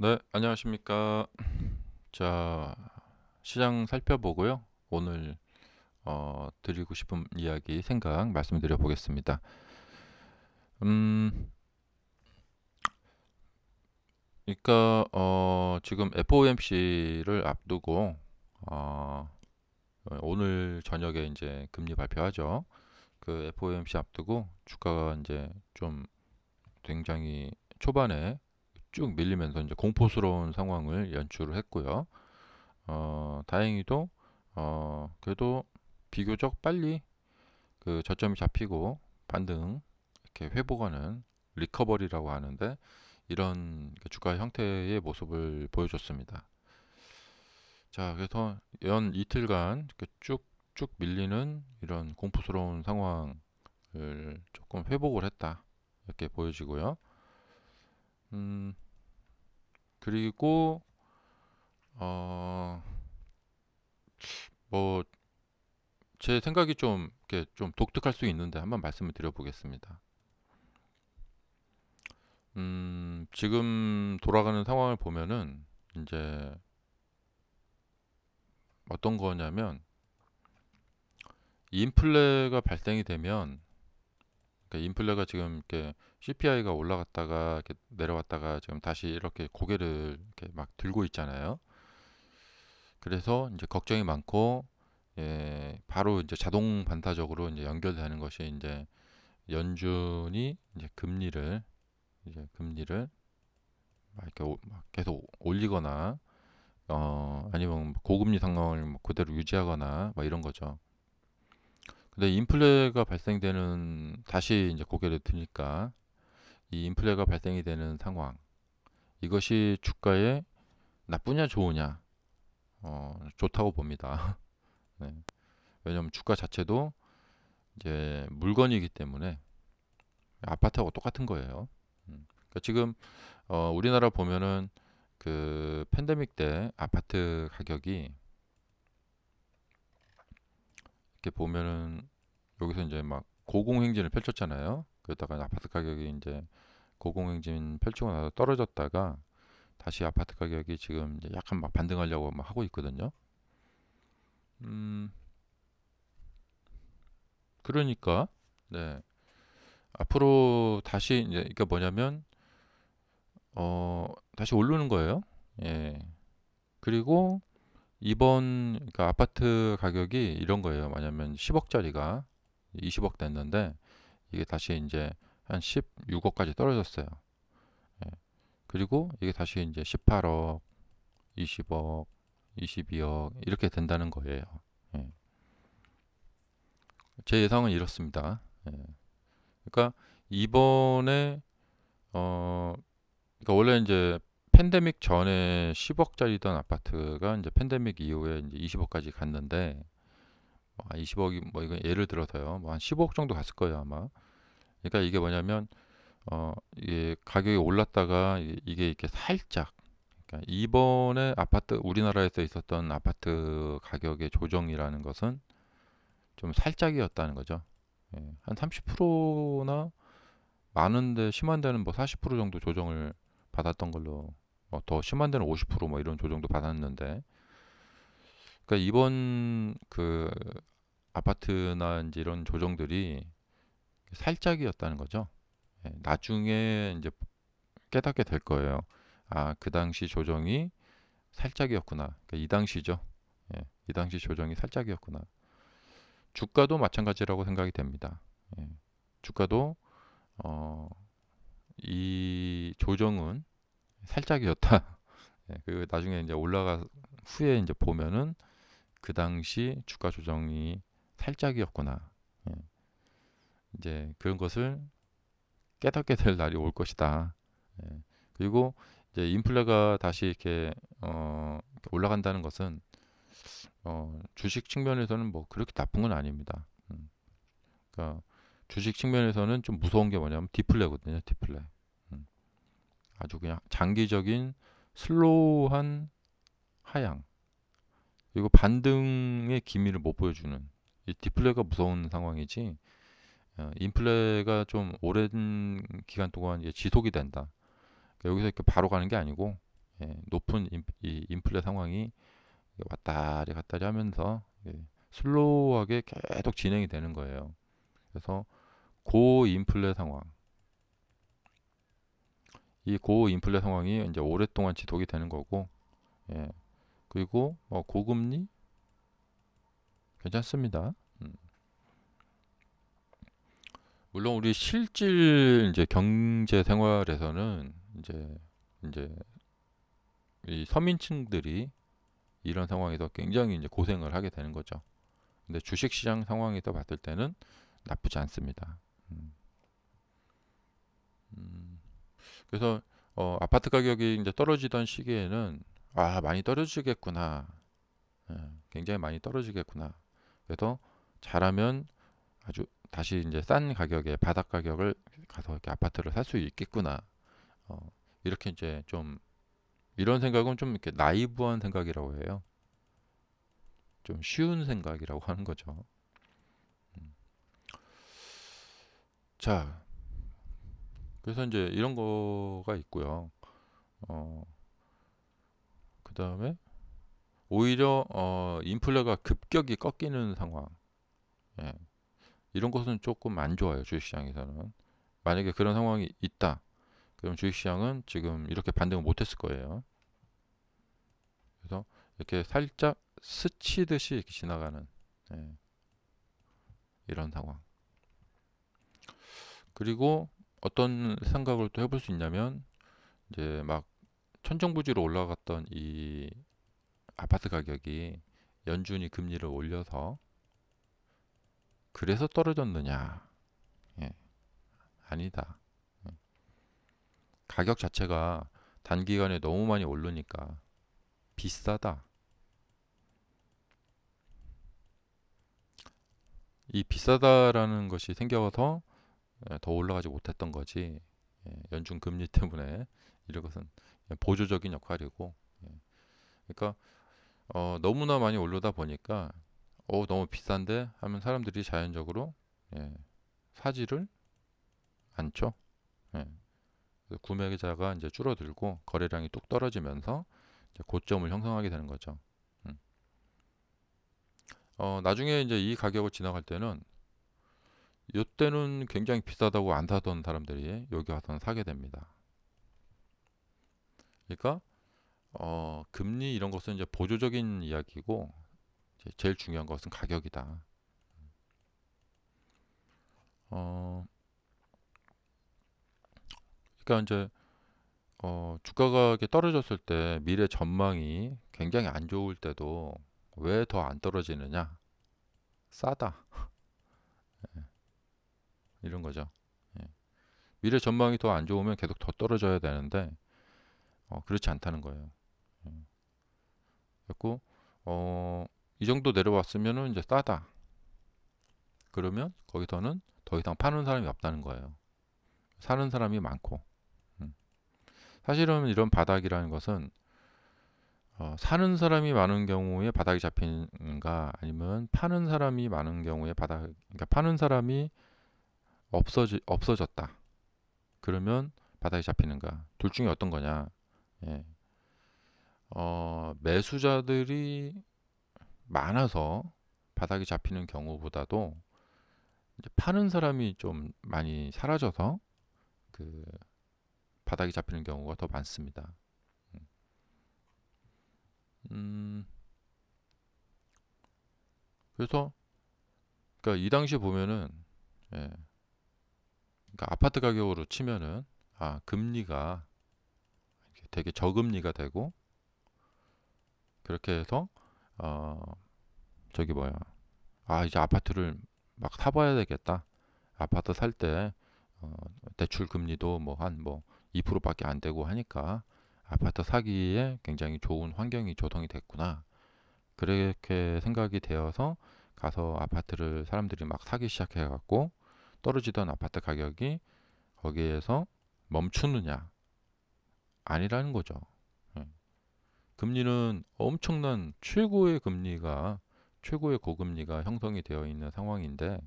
네, 안녕하십니까. 자, 시장 살펴보고요. 오늘 드리고 싶은 이야기, 생각 말씀드려 보겠습니다. 음, 그러니까 지금 FOMC를 앞두고 어, 오늘 저녁에 이제 금리 발표하죠. 그 FOMC 앞두고 주가가 이제 좀 굉장히 초반에 쭉 밀리면서 이제 공포스러운 상황을 연출을 했고요. 다행히도 그래도 비교적 빨리 그 저점이 잡히고 반등 이렇게 회복하는 리커버리라고 하는데 이런 그 주가 형태의 모습을 보여줬습니다. 자, 그래서 연 이틀간 이렇게 쭉쭉 밀리는 이런 공포스러운 상황을 조금 회복을 했다 이렇게 보여지고요. 음, 그리고 어, 뭐 제 생각이 좀 이렇게 좀 독특할 수 있는데 한번 말씀을 드려보겠습니다. 지금 돌아가는 상황을 보면은 이제 어떤 거냐면 인플레가 발생이 되면 그러니까 인플레가 지금 이렇게 CPI가 올라갔다가 이렇게 내려왔다가 지금 다시 이렇게 고개를 이렇게 막 들고 있잖아요. 그래서 이제 걱정이 많고 바로 이제 자동 반사적으로 이제 연결되는 것이 이제 연준이 이제 금리를 막 이렇게 막 계속 올리거나 아니면 고금리 상황을 뭐 그대로 유지하거나 뭐 이런 거죠. 근데 인플레가 발생되는 다시 이제 고개를 드니까 이 인플레가 발생이 되는 상황 이것이 주가에 나쁘냐 좋으냐 좋다고 봅니다. 네. 왜냐하면 주가 자체도 이제 물건이기 때문에 아파트하고 똑같은 거예요. 그러니까 지금 우리나라 보면은 그 팬데믹 때 아파트 가격이 이렇게 보면은 여기서 이제 막 고공행진을 펼쳤잖아요. 그러다가 아파트 가격이 이제 고공행진 펼치고 나서 떨어졌다가 다시 아파트 가격이 지금 이제 약간 막 반등하려고 막 하고 있거든요. 음, 그러니까 네. 앞으로 다시 이제 이게 뭐냐면 다시 오르는 거예요. 예. 그리고 이번 그러니까 아파트 가격이 이런 거예요. 뭐냐면 10억짜리가 20억 됐는데 이게 다시 이제 한 16억까지 떨어졌어요. 예. 그리고 이게 다시 이제 18억, 20억, 22억 이렇게 된다는 거예요. 예. 제 예상은 이렇습니다. 예. 그러니까 이번에 어 그러니까 원래 이제 팬데믹 전에 10억짜리던 아파트가 이제 팬데믹 이후에 이제 20억까지 갔는데 20억이 뭐 이거 예를 들어서요. 뭐 한 15억 정도 갔을 거예요, 아마. 그러니까 이게 뭐냐면 이게 가격이 올랐다가 이게 이렇게 살짝 그러니까 이번에 아파트 우리나라에서 있었던 아파트 가격의 조정이라는 것은 좀 살짝이었다는 거죠. 예, 한 30%나 많은데 심한 데는 뭐 40% 정도 조정을 받았던 걸로 더 심한 데는 50%뭐 이런 조정도 받았는데 그러니까 이번 그 아파트나 이제 이런 조정들이 살짝이었다는 거죠. 예, 나중에 이제 깨닫게 될 거예요. 아, 그 당시 조정이 살짝이었구나. 그러니까 이 당시죠. 예, 이 당시 조정이 살짝이었구나. 주가도 마찬가지라고 생각이 됩니다. 예, 주가도 어, 이 조정은 살짝이었다. 예, 그리고 나중에 이제 올라가 후에 이제 보면은 그 당시 주가 조정이 살짝이었구나. 예, 이제 그런 것을 깨닫게 될 날이 올 것이다. 예, 그리고 이제 인플레가 다시 이렇게 올라간다는 것은 주식 측면에서는 뭐 그렇게 나쁜 건 아닙니다. 그러니까 주식 측면에서는 좀 무서운 게 뭐냐면 디플레거든요. 디플레. 음, 아주 그냥 장기적인 슬로우한 하향 그리고 반등의 기미를 못 보여주는 이 디플레가 무서운 상황이지 인플레가 좀 오랜 기간 동안 이제 지속이 된다. 그러니까 여기서 이렇게 바로 가는 게 아니고 높은 이 인플레 상황이 왔다리 갔다리 하면서 슬로우하게 계속 진행이 되는 거예요. 그래서 고인플레 상황, 이 고인플레 상황이 이제 오랫동안 지속이 되는 거고, 예. 그리고 고금리 괜찮습니다. 물론 우리 실질 이제 경제 생활에서는 이제 이 서민층들이 이런 상황에서 굉장히 이제 고생을 하게 되는 거죠. 근데 주식시장 상황에서 봤을 때는 나쁘지 않습니다. 음, 음. 그래서 아파트 가격이 이제 떨어지던 시기에는 많이 떨어지겠구나. 굉장히 많이 떨어지겠구나. 그래서 잘하면 아주 다시 이제 싼 가격에 바닥 가격을 가서 이렇게 아파트를 살 수 있겠구나. 어, 이렇게 이제 좀 이런 생각은 좀 이렇게 나이브한 생각이라고 해요. 좀 쉬운 생각이라고 하는 거죠. 음. 자, 그래서 이제 이런 거가 있고요. 어, 그 다음에 오히려 인플레가 급격히 꺾이는 상황. 예, 이런 것은 조금 안 좋아요. 주식시장에서는. 만약에 그런 상황이 있다. 그럼 주식시장은 지금 이렇게 반등을 못했을 거예요. 그래서 이렇게 살짝 스치듯이 이렇게 지나가는 예, 이런 상황. 그리고 어떤 생각을 또 해볼 수 있냐면 이제 막 천정부지로 올라갔던 이 아파트 가격이 연준이 금리를 올려서 그래서 떨어졌느냐? 예, 아니다. 가격 자체가 단기간에 너무 많이 오르니까 비싸다. 이 비싸다라는 것이 생겨서 더 올라가지 못했던 거지. 연준 금리 때문에 이런 것은 보조적인 역할이고. 예, 그러니까 너무나 많이 오르다 보니까 너무 비싼데 하면 사람들이 자연적으로 예, 사지를 않죠. 예, 그래서 구매자가 이제 줄어들고 거래량이 뚝 떨어지면서 이제 고점을 형성하게 되는 거죠. 음. 나중에 이제 이 가격을 지나갈 때는 이때는 굉장히 비싸다고 안 사던 사람들이 여기 와서는 사게 됩니다. 그러니까 금리 이런 것은 이제 보조적인 이야기고 이제 제일 중요한 것은 가격이다. 어, 그러니까 이제 주가 가격이 떨어졌을 때 미래 전망이 굉장히 안 좋을 때도 왜 더 안 떨어지느냐? 싸다. 이런 거죠. 예. 미래 전망이 더 안 좋으면 계속 더 떨어져야 되는데 그렇지 않다는 거예요. 예. 그래고 이 정도 내려왔으면은 이제 싸다. 그러면 거기서는 더 이상 파는 사람이 없다는 거예요. 사는 사람이 많고. 음. 사실은 이런 바닥이라는 것은 사는 사람이 많은 경우에 바닥이 잡히는가 아니면 파는 사람이 많은 경우에 그러니까 파는 사람이 없어졌다. 그러면 바닥이 잡히는가? 둘 중에 어떤 거냐? 예. 매수자들이 많아서 바닥이 잡히는 경우보다도 이제 파는 사람이 좀 많이 사라져서 그 바닥이 잡히는 경우가 더 많습니다. 음, 그래서 그러니까 이 당시 보면은 예, 그러니까 아파트 가격으로 치면은 금리가 되게 저금리가 되고 그렇게 해서 어 저기 뭐야 이제 아파트를 막 사봐야 되겠다. 아파트 살 때 대출 금리도 뭐 한 뭐 2%밖에 안 되고 하니까 아파트 사기에 굉장히 좋은 환경이 조성이 됐구나. 그렇게 생각이 되어서 가서 아파트를 사람들이 막 사기 시작해 갖고 떨어지던 아파트 가격이 거기에서 멈추느냐? 아니라는 거죠. 예. 금리는 엄청난 최고의 고금리가 형성이 되어 있는 상황인데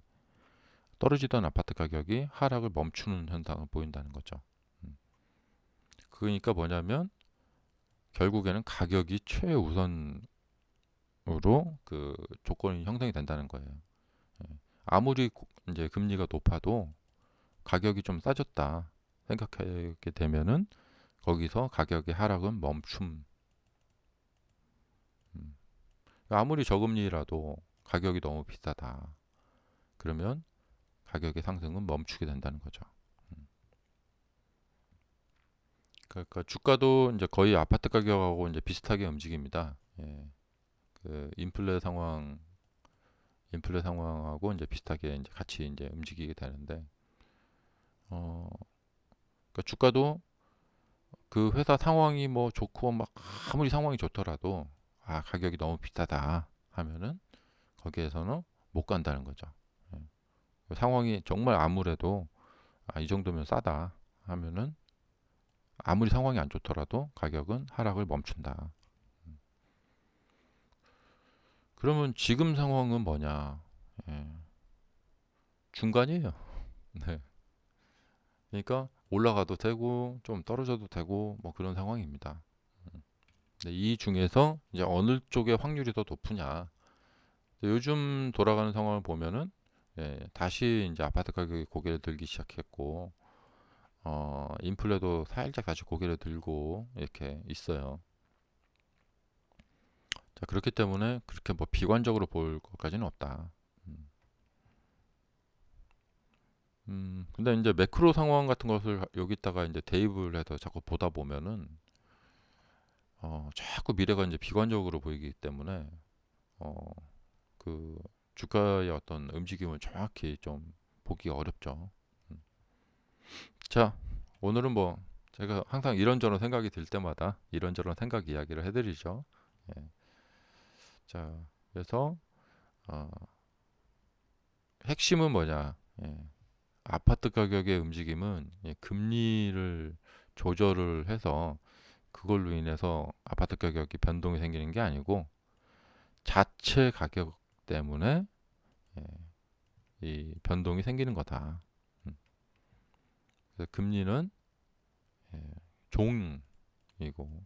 떨어지던 아파트 가격이 하락을 멈추는 현상을 보인다는 거죠. 음. 그러니까 뭐냐면 결국에는 가격이 최우선으로 그 조건이 형성이 된다는 거예요. 예. 아무리 이제 금리가 높아도 가격이 좀 싸졌다 생각하게 되면은 거기서 가격의 하락은 멈춤. 음. 아무리 저금리라도 가격이 너무 비싸다. 그러면 가격의 상승은 멈추게 된다는 거죠. 음. 그러니까 주가도 이제 거의 아파트 가격하고 이제 비슷하게 움직입니다. 예. 그 인플레 상황하고 이제 비슷하게 이제 같이 이제 움직이게 되는데, 어, 그러니까 주가도 그 회사 상황이 뭐 좋고 막 아무리 상황이 좋더라도 아 가격이 너무 비싸다 하면은 거기에서는 못 간다는 거죠. 예. 그 상황이 정말 아무래도 아, 이 정도면 싸다 하면은 아무리 상황이 안 좋더라도 가격은 하락을 멈춘다. 그러면 지금 상황은 뭐냐? 예, 중간이에요. 네. 그러니까 올라가도 되고 좀 떨어져도 되고 뭐 그런 상황입니다. 근데 이 중에서 이제 어느 쪽의 확률이 더 높으냐? 요즘 돌아가는 상황을 보면은 예, 다시 이제 아파트 가격이 고개를 들기 시작했고 인플레도 살짝 다시 고개를 들고 이렇게 있어요. 자, 그렇기 때문에 그렇게 뭐 비관적으로 볼 것까지는 없다. 음, 근데 이제 매크로 상황 같은 것을 여기다가 이제 대입을 해서 자꾸 보다 보면은 자꾸 미래가 이제 비관적으로 보이기 때문에 어, 그 주가의 어떤 움직임을 정확히 좀 보기가 어렵죠. 음. 자, 오늘은 뭐 제가 항상 이런저런 생각이 들 때마다 이런저런 생각 이야기를 해드리죠. 예. 자, 그래서 어, 핵심은 뭐냐? 예. 아파트 가격의 움직임은 예, 금리를 조절을 해서 그걸로 인해서 아파트 가격이 변동이 생기는 게 아니고 자체 가격 때문에 예, 이 변동이 생기는 거다. 음. 그래서 금리는 예, 종이고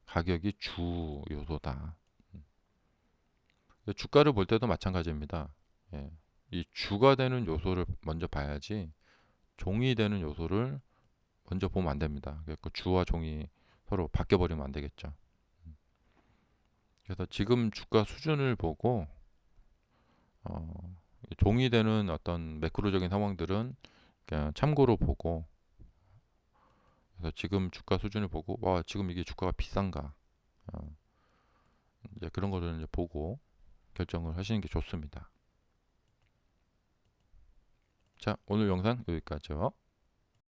가격이 주 요소다. 음. 주가를 볼 때도 마찬가지입니다. 예, 이 주가 되는 요소를 먼저 봐야지 종이 되는 요소를 먼저 보면 안 됩니다. 그래서 주와 종이 서로 바뀌어 버리면 안 되겠죠. 그래서 지금 주가 수준을 보고 어, 종이 되는 어떤 매크로적인 상황들은 그냥 참고로 보고 그래서 지금 주가 수준을 보고 와 지금 이게 주가가 비싼가 어, 이제 그런 거를 이제 보고 결정을 하시는 게 좋습니다. 자 오늘 영상 여기까지요.